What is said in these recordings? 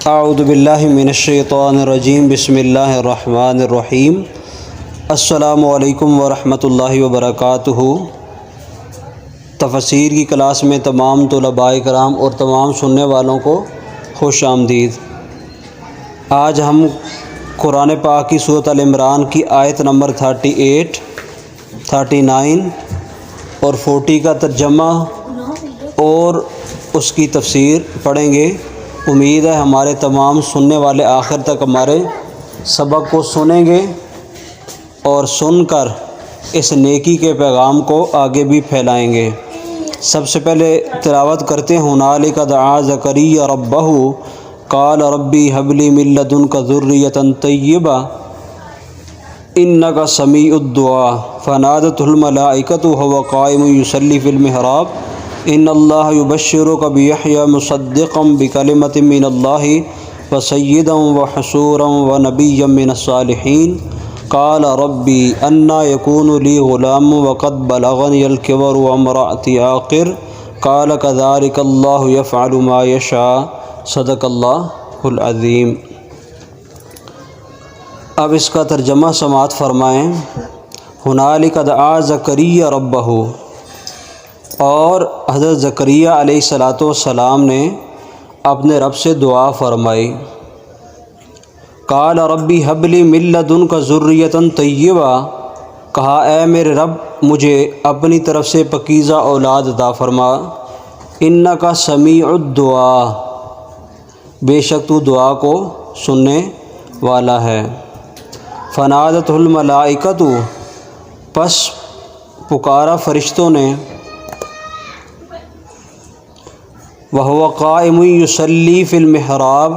اعوذ باللہ من الشیطان الرجیم بسم اللہ الرحمن الرحیم السلام علیکم ورحمۃ اللہ وبرکاتہ۔ تفسیر کی کلاس میں تمام طلباء کرام اور تمام سننے والوں کو خوش آمدید۔ آج ہم قرآن پاک کی سورۃ ال عمران کی آیت نمبر 38، 39 اور 40 کا ترجمہ اور اس کی تفسیر پڑھیں گے۔ امید ہے ہمارے تمام سننے والے آخر تک ہمارے سبق کو سنیں گے اور سن کر اس نیکی کے پیغام کو آگے بھی پھیلائیں گے۔ سب سے پہلے تلاوت کرتے ہیں ہنالک دعا زکریا ربہ قال ربی ھب لی من لدنک ذریۃ طیبہ انک سمیع الدعاء فنادتہ الملائکۃ وہو قائم یصلی فی المحراب ان اللہ یبشرک بیحییٰ مصدقا بکلمۃ من اللہ وسیدا وحصورا ونبیا من الصالحین قال ربی انا یکون لی غلام وقد بلغنی الکبر وامرأتی عاقر قال کذلک اللہ یفعل ما یشاء صدق اللہ العظیم۔ اب اس کا ترجمہ سماعت فرمائیں۔ ہنالک دعا زکریا ربہ، اور حضرت زکریا علیہ السلام نے اپنے رب سے دعا فرمائی۔ قال ربی ھب لی من لدنک ذریۃ طیبہ، کہا اے میرے رب مجھے اپنی طرف سے پاکیزہ اولاد عطا فرما۔ انک سمیع الدعاء، بے شک تو دعا کو سننے والا ہے۔ فنادتہ الملائکۃ، پس پکارا فرشتوں نے۔ وہو قائم یصلی فی المحراب،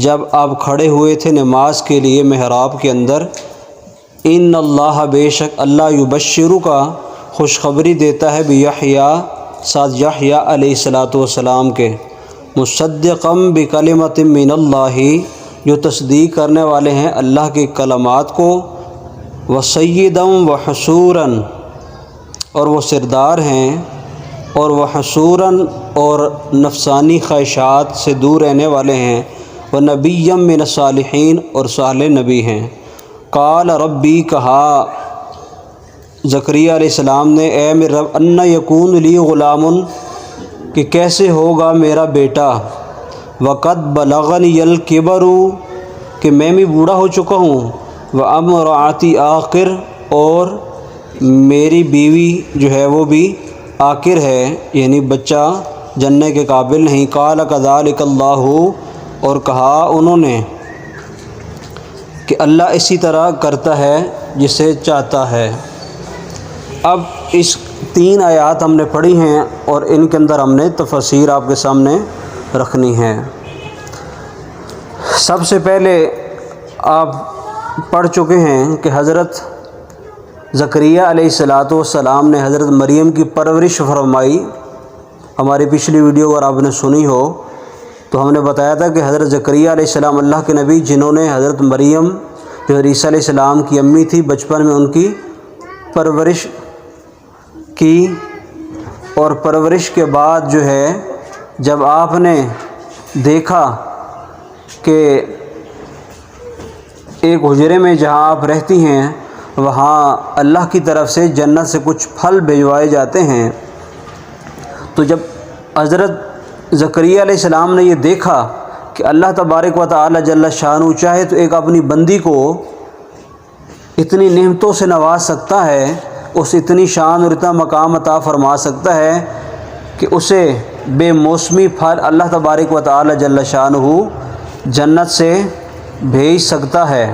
جب آپ کھڑے ہوئے تھے نماز کے لیے محراب کے اندر۔ ان اللہ، بے شک اللہ، یبشرک، خوشخبری دیتا ہے، بیحییٰ، ساتھ یحییٰ علیہ السلام کے، مصدقا بکلمۃ من اللہ، جو تصدیق کرنے والے ہیں اللہ کے کلمات کو، وسیدا وحصورا، اور وہ سردار ہیں، اور وحصورا، اور نفسانی خواہشات سے دور رہنے والے ہیں، ونبیا من الصالحین، اور صالح نبی ہیں۔ قال ربی، کہا زکریا علیہ السلام نے، اے میرے رب، انا یکون لی غلام، کہ کیسے ہوگا میرا بیٹا، وقد بلغنی الکبر، کہ میں بھی بوڑھا ہو چکا ہوں، وامرأتی عاقر، اور میری بیوی جو ہے وہ بھی عاقر ہے، یعنی بچہ جننے کے قابل نہیں۔ قال کذلک اللہ، اور کہا انہوں نے کہ اللہ اسی طرح کرتا ہے جسے چاہتا ہے۔ اب اس 3 آیات ہم نے پڑھی ہیں اور ان کے اندر ہم نے تفسیر آپ کے سامنے رکھنی ہے۔ سب سے پہلے آپ پڑھ چکے ہیں کہ حضرت زکریا علیہ السلام نے حضرت مریم کی پرورش فرمائی۔ ہماری پچھلی ویڈیو اگر آپ نے سنی ہو تو ہم نے بتایا تھا کہ حضرت زکریا علیہ السلام اللہ کے نبی، جنہوں نے حضرت مریم جو عیسیٰ علیہ السلام کی امی تھی، بچپن میں ان کی پرورش کی، اور پرورش کے بعد جو ہے جب آپ نے دیکھا کہ ایک حجرے میں جہاں آپ رہتی ہیں وہاں اللہ کی طرف سے جنت سے کچھ پھل بھیجوائے جاتے ہیں، تو جب حضرت زکریا علیہ السلام نے یہ دیکھا کہ اللہ تبارک و تعالی جل شانہ چاہے تو ایک اپنی بندی کو اتنی نعمتوں سے نواز سکتا ہے، اس اتنی شان اور اتنا مقام عطا فرما سکتا ہے کہ اسے بے موسمی پھل اللہ تبارک و تعالی جل شانہ جنت سے بھیج سکتا ہے،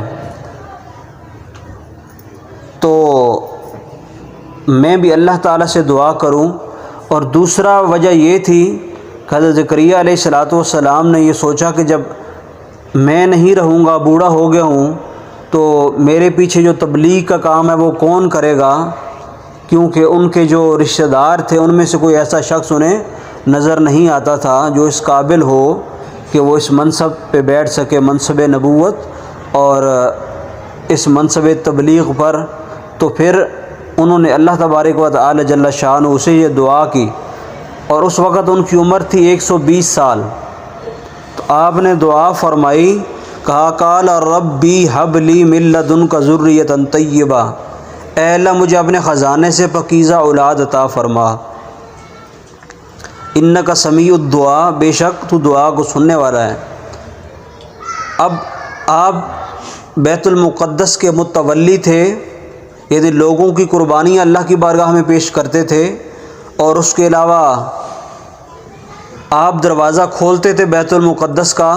تو میں بھی اللہ تعالیٰ سے دعا کروں۔ اور دوسرا وجہ یہ تھی کہ حضرت زکریا علیہ السلام نے یہ سوچا کہ جب میں نہیں رہوں گا، بوڑھا ہو گیا ہوں، تو میرے پیچھے جو تبلیغ کا کام ہے وہ کون کرے گا، کیونکہ ان کے جو رشتہ دار تھے ان میں سے کوئی ایسا شخص انہیں نظر نہیں آتا تھا جو اس قابل ہو کہ وہ اس منصب پہ بیٹھ سکے، منصب نبوت اور اس منصب تبلیغ پر۔ تو پھر انہوں نے اللہ تبارک و تعالی جل شانہ سے یہ دعا کی، اور اس وقت ان کی عمر تھی 120 سال۔ تو تو آپ نے دعا فرمائی، کہا قال ربی حب لی من لدنک ذریۃ طیبہ، اے اللہ مجھے اپنے خزانے سے پاکیزہ اولاد عطا فرما، انک سمیع الدعاء، بے شک تو دعا کو سننے والا ہے۔ اب آپ بیت المقدس کے متولی تھے، یعنی لوگوں کی قربانیاں اللہ کی بارگاہ میں پیش کرتے تھے، اور اس کے علاوہ آپ دروازہ کھولتے تھے بیت المقدس کا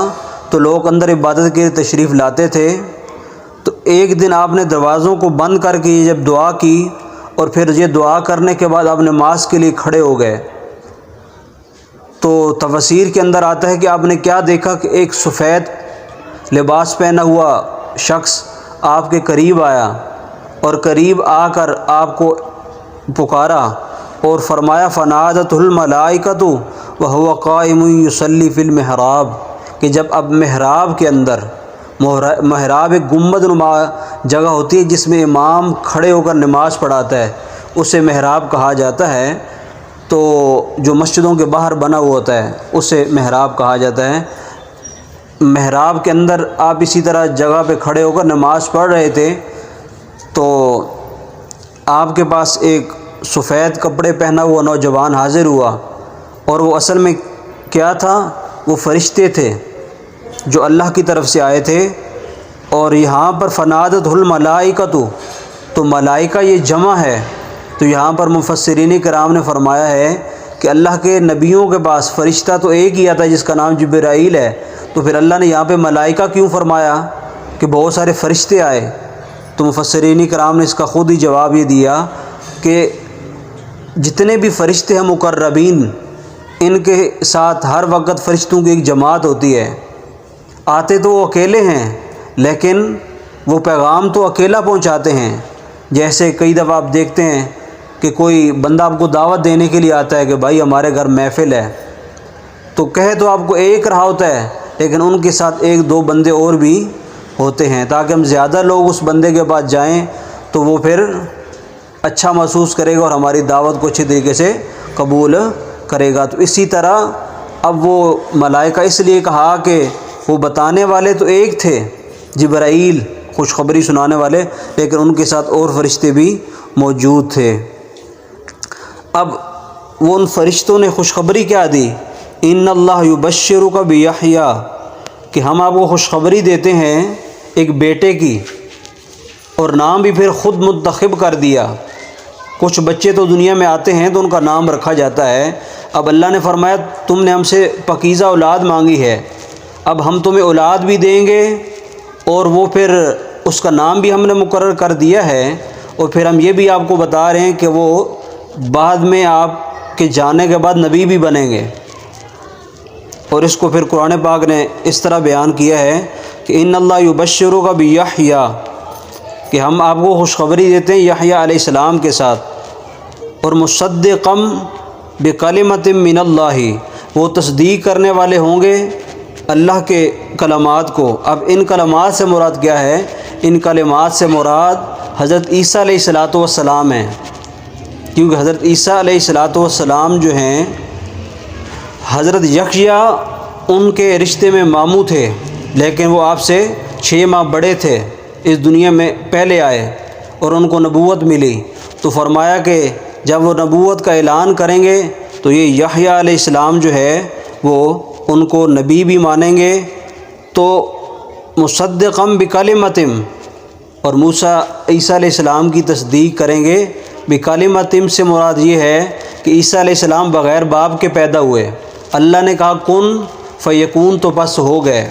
تو لوگ اندر عبادت کے لیے تشریف لاتے تھے۔ تو ایک دن آپ نے دروازوں کو بند کر کے جب دعا کی، اور پھر یہ دعا کرنے کے بعد آپ نماز کے لیے کھڑے ہو گئے، تو تفسیر کے اندر آتا ہے کہ آپ نے کیا دیکھا کہ ایک سفید لباس پہنا ہوا شخص آپ کے قریب آیا، اور قریب آ کر آپ کو پکارا اور فرمایا فنادت الملائکۃ وہو قائم یصلی فی المحراب، کہ جب اب محراب کے اندر، محراب ایک گنبد نما جگہ ہوتی ہے جس میں امام کھڑے ہو کر نماز پڑھاتا ہے، اسے محراب کہا جاتا ہے، تو جو مسجدوں کے باہر بنا ہوا ہوتا ہے اسے محراب کہا جاتا ہے۔ محراب کے اندر آپ اسی طرح جگہ پہ کھڑے ہو کر نماز پڑھ رہے تھے، تو آپ کے پاس ایک سفید کپڑے پہنا ہوا نوجوان حاضر ہوا، اور وہ اصل میں کیا تھا، وہ فرشتے تھے جو اللہ کی طرف سے آئے تھے۔ اور یہاں پر فنادت الملائکۃ، تو ملائکہ یہ جمع ہے، تو یہاں پر مفسرین کرام نے فرمایا ہے کہ اللہ کے نبیوں کے پاس فرشتہ تو ایک ہی آتا ہے جس کا نام جبرائیل ہے، تو پھر اللہ نے یہاں پہ ملائکہ کیوں فرمایا کہ بہت سارے فرشتے آئے؟ تو مفسرین کرام نے اس کا خود ہی جواب یہ دیا کہ جتنے بھی فرشتے ہیں مقربین، ان کے ساتھ ہر وقت فرشتوں کی ایک جماعت ہوتی ہے، آتے تو وہ اکیلے ہیں لیکن وہ پیغام تو اکیلا پہنچاتے ہیں۔ جیسے کئی دفعہ آپ دیکھتے ہیں کہ کوئی بندہ آپ کو دعوت دینے کے لیے آتا ہے کہ بھائی ہمارے گھر محفل ہے، تو کہے تو آپ کو ایک رہا ہوتا ہے، لیکن ان کے ساتھ ایک دو بندے اور بھی ہوتے ہیں، تاکہ ہم زیادہ لوگ اس بندے کے پاس جائیں تو وہ پھر اچھا محسوس کرے گا اور ہماری دعوت کو اچھی طریقے سے قبول کرے گا۔ تو اسی طرح اب وہ ملائکہ اس لیے کہا کہ وہ بتانے والے تو ایک تھے جبرائیل، خوشخبری سنانے والے، لیکن ان کے ساتھ اور فرشتے بھی موجود تھے۔ اب وہ ان فرشتوں نے خوشخبری کیا دی، ان اللہ یبشرک بیحییٰ، کہ ہم آپ کو خوشخبری دیتے ہیں ایک بیٹے کی، اور نام بھی پھر خود منتخب کر دیا۔ کچھ بچے تو دنیا میں آتے ہیں تو ان کا نام رکھا جاتا ہے، اب اللہ نے فرمایا تم نے ہم سے پاکیزہ اولاد مانگی ہے، اب ہم تمہیں اولاد بھی دیں گے، اور وہ پھر اس کا نام بھی ہم نے مقرر کر دیا ہے، اور پھر ہم یہ بھی آپ کو بتا رہے ہیں کہ وہ بعد میں آپ کے جانے کے بعد نبی بھی بنیں گے۔ اور اس کو پھر قرآن پاک نے اس طرح بیان کیا ہے کہ ان اللہ یبشرک بیحییٰ، کہ ہم آپ کو خوشخبری دیتے ہیں یحییٰ علیہ السلام کے ساتھ، اور مصدقا بکلمۃ من اللہ، وہ تصدیق کرنے والے ہوں گے اللہ کے کلمات کو۔ اب ان کلمات سے مراد کیا ہے؟ ان کلمات سے مراد حضرت عیسیٰ علیہ السلام ہیں، کیونکہ حضرت عیسیٰ علیہ السلام جو ہیں حضرت یحییٰ ان کے رشتے میں ماموں تھے، لیکن وہ آپ سے 6 ماہ بڑے تھے، اس دنیا میں پہلے آئے اور ان کو نبوت ملی، تو فرمایا کہ جب وہ نبوت کا اعلان کریں گے تو یہ یحییٰ علیہ السلام جو ہے وہ ان کو نبی بھی مانیں گے۔ تو مصدقا بکلمۃ، اور موسیٰ عیسیٰ علیہ السلام کی تصدیق کریں گے۔ بکلمۃ سے مراد یہ ہے کہ عیسیٰ علیہ السلام بغیر باپ کے پیدا ہوئے، اللہ نے کہا کن فیکون تو بس ہو گئے،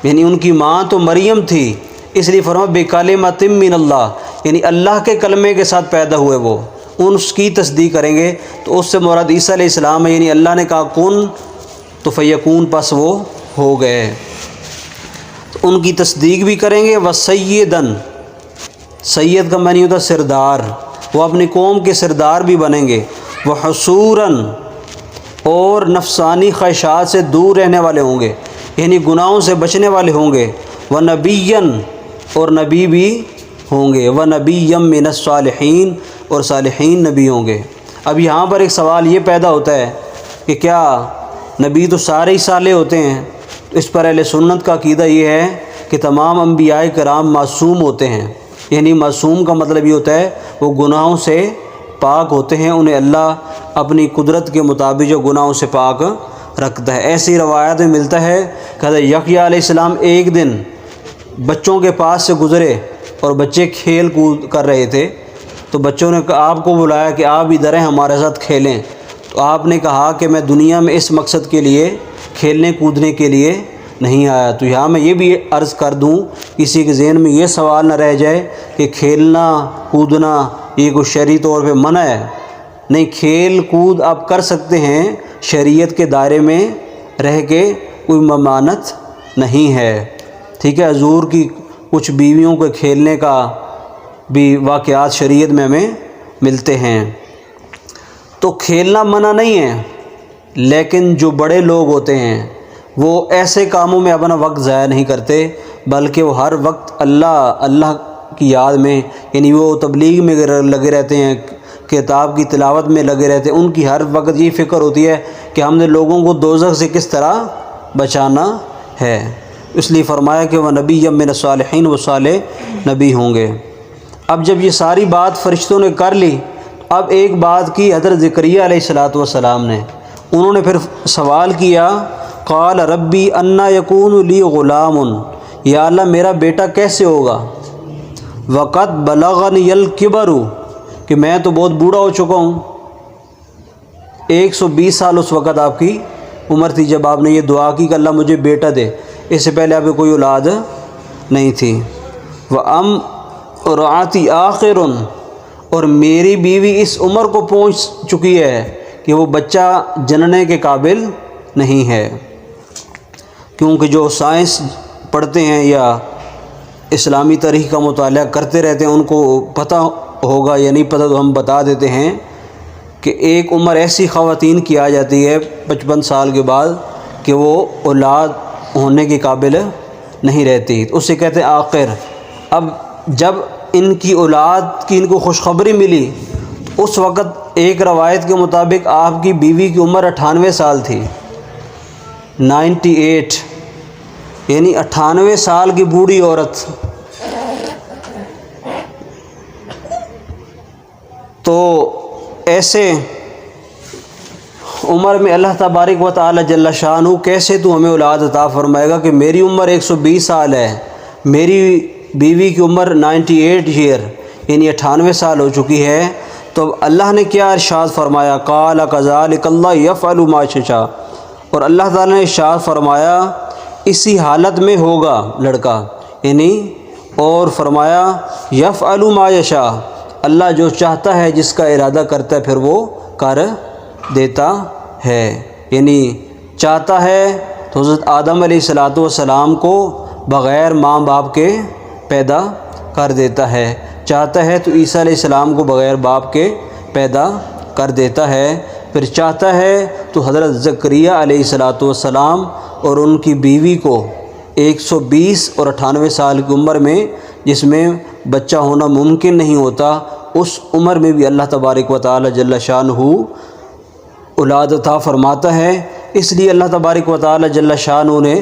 یعنی ان کی ماں تو مریم تھی، اس لیے فرمایا بکلمۃ من اللہ، یعنی اللہ کے کلمے کے ساتھ پیدا ہوئے، وہ اس کی تصدیق کریں گے۔ تو اس سے مراد عیسیٰ علیہ السلام ہے، یعنی اللہ نے کہا کن تو فیکون، پس وہ ہو گئے، تو ان کی تصدیق بھی کریں گے۔ وسیدن، سید کا معنی ہوتا ہے سردار، وہ اپنی قوم کے سردار بھی بنیں گے۔ وحصوراً، اور نفسانی خواہشات سے دور رہنے والے ہوں گے، یعنی گناہوں سے بچنے والے ہوں گے۔ ونبیًا، اور نبی بھی ہوں گے۔ ونبیًا من الصالحین، اور صالحین نبی ہوں گے۔ اب یہاں پر ایک سوال یہ پیدا ہوتا ہے کہ کیا نبی تو سارے ہی صالح ہوتے ہیں، تو اس پر اہل سنت کا عقیدہ یہ ہے کہ تمام انبیاء کرام معصوم ہوتے ہیں، یعنی معصوم کا مطلب یہ ہوتا ہے وہ گناہوں سے پاک ہوتے ہیں، انہیں اللہ اپنی قدرت کے مطابق جو گناہوں سے پاک رکھتا ہے۔ ایسی روایت میں ملتا ہے کہ حضرت یحییٰ علیہ السلام ایک دن بچوں کے پاس سے گزرے اور بچے کھیل کود کر رہے تھے، تو بچوں نے آپ کو بلایا کہ آپ ادھر ہیں ہمارے ساتھ کھیلیں، تو آپ نے کہا کہ میں دنیا میں اس مقصد کے لیے کھیلنے کودنے کے لیے نہیں آیا۔ تو یہاں میں یہ بھی عرض کر دوں، کسی کے ذہن میں یہ سوال نہ رہ جائے کہ کھیلنا کودنا یہ کوئی شرعی طور پہ منع ہے، نہیں، کھیل کود آپ کر سکتے ہیں، شریعت کے دائرے میں رہ کے کوئی ممانعت نہیں ہے، ٹھیک ہے۔ حضور کی کچھ بیویوں کے کھیلنے کا بھی واقعات شریعت میں ہمیں ملتے ہیں، تو کھیلنا منع نہیں ہے، لیکن جو بڑے لوگ ہوتے ہیں وہ ایسے کاموں میں اپنا وقت ضائع نہیں کرتے، بلکہ وہ ہر وقت اللہ کی یاد میں، یعنی وہ تبلیغ میں لگے رہتے ہیں، کتاب کی تلاوت میں لگے رہتے ہیں، ان کی ہر وقت یہ فکر ہوتی ہے کہ ہم نے لوگوں کو دوزخ سے کس طرح بچانا ہے، اس لیے فرمایا کہ وہ نبی من الصالحین، وہ صالح نبی ہوں گے۔ اب جب یہ ساری بات فرشتوں نے کر لی، اب ایک بات کی حضرت زکریا علیہ السلام نے، انہوں نے پھر سوال کیا، قال ربی انا یکون لی غلام، یا اللہ میرا بیٹا کیسے ہوگا، وقت بلغنی الکبر، کہ میں تو بہت بوڑھا ہو چکا ہوں۔ 120 سال اس وقت آپ کی عمر تھی جب آپ نے یہ دعا کی کہ اللہ مجھے بیٹا دے، اس سے پہلے آپ کی کوئی اولاد نہیں تھی۔ وَأَمْرَأَتِي آخِرٌ، اور میری بیوی اس عمر کو پہنچ چکی ہے کہ وہ بچہ جننے کے قابل نہیں ہے، کیونکہ جو سائنس پڑھتے ہیں یا اسلامی تاریخ کا مطالعہ کرتے رہتے ہیں ان کو پتہ ہوگا یا نہیں پتہ، تو ہم بتا دیتے ہیں کہ ایک عمر ایسی خواتین کی آ جاتی ہے 55 سال کے بعد کہ وہ اولاد ہونے کے قابل نہیں رہتی، اسے کہتے ہیں آخر۔ اب جب ان کی اولاد کی ان کو خوشخبری ملی، اس وقت ایک روایت کے مطابق آپ کی بیوی کی عمر 98 سال تھی، 98، یعنی 98 سال کی بوڑھی عورت۔ تو ایسے عمر میں اللہ تبارک و تعالی جل شانہ کیسے تو ہمیں اولاد عطا فرمائے گا کہ میری عمر 120 سال ہے، میری بیوی کی عمر 98 ایئر یعنی 98 سال ہو چکی ہے۔ تو اللہ نے کیا ارشاد فرمایا، قال کذالک اللہ یفعل ما یشاء، اور اللہ تعالیٰ نے ارشاد فرمایا اسی حالت میں ہوگا لڑکا، یعنی اور فرمایا یفعل ما یشاء، اللہ جو چاہتا ہے جس کا ارادہ کرتا ہے پھر وہ کر دیتا ہے، یعنی چاہتا ہے تو حضرت آدم علیہ السلام کو بغیر ماں باپ کے پیدا کر دیتا ہے، چاہتا ہے تو عیسیٰ علیہ السلام کو بغیر باپ کے پیدا کر دیتا ہے، پھر چاہتا ہے تو حضرت زکریا علیہ السلام اور ان کی بیوی کو 120 اور 98 سال کی عمر میں جس میں بچہ ہونا ممکن نہیں ہوتا، اس عمر میں بھی اللہ تبارک و تعالی جل شانہ اولاد عطا فرماتا ہے۔ اس لیے اللہ تبارک و تعالی جل شانہ نے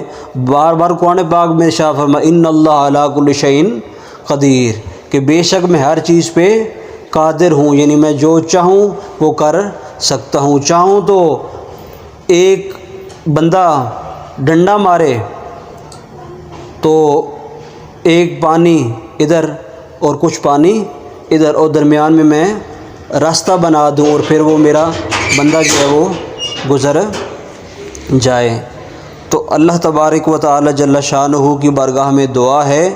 بار بار قرآن پاک میں ارشاد فرمایا ان اللہ علی کل شیء قدیر، کہ بے شک میں ہر چیز پہ قادر ہوں، یعنی میں جو چاہوں وہ کر سکتا ہوں۔ چاہوں تو ایک بندہ ڈنڈا مارے تو ایک پانی ادھر اور کچھ پانی ادھر، اور درمیان میں راستہ بنا دوں اور پھر وہ میرا بندہ جو ہے وہ گزر جائے۔ تو اللہ تبارک و تعالی جل شانہ کی بارگاہ میں دعا ہے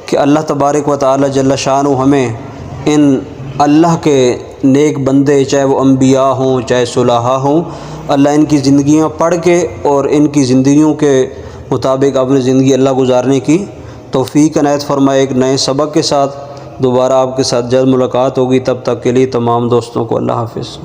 کہ اللہ تبارک و تعالی جل شانہ ہمیں ان اللہ کے نیک بندے، چاہے وہ انبیاء ہوں چاہے صلحاء ہوں، اللہ ان کی زندگیاں پڑھ کے اور ان کی زندگیوں کے مطابق اپنی زندگی اللہ گزارنے کی توفیق عنایت فرمائے۔ ایک نئے سبق کے ساتھ دوبارہ آپ کے ساتھ جلد ملاقات ہوگی، تب تک کے لیے تمام دوستوں کو اللہ حافظ۔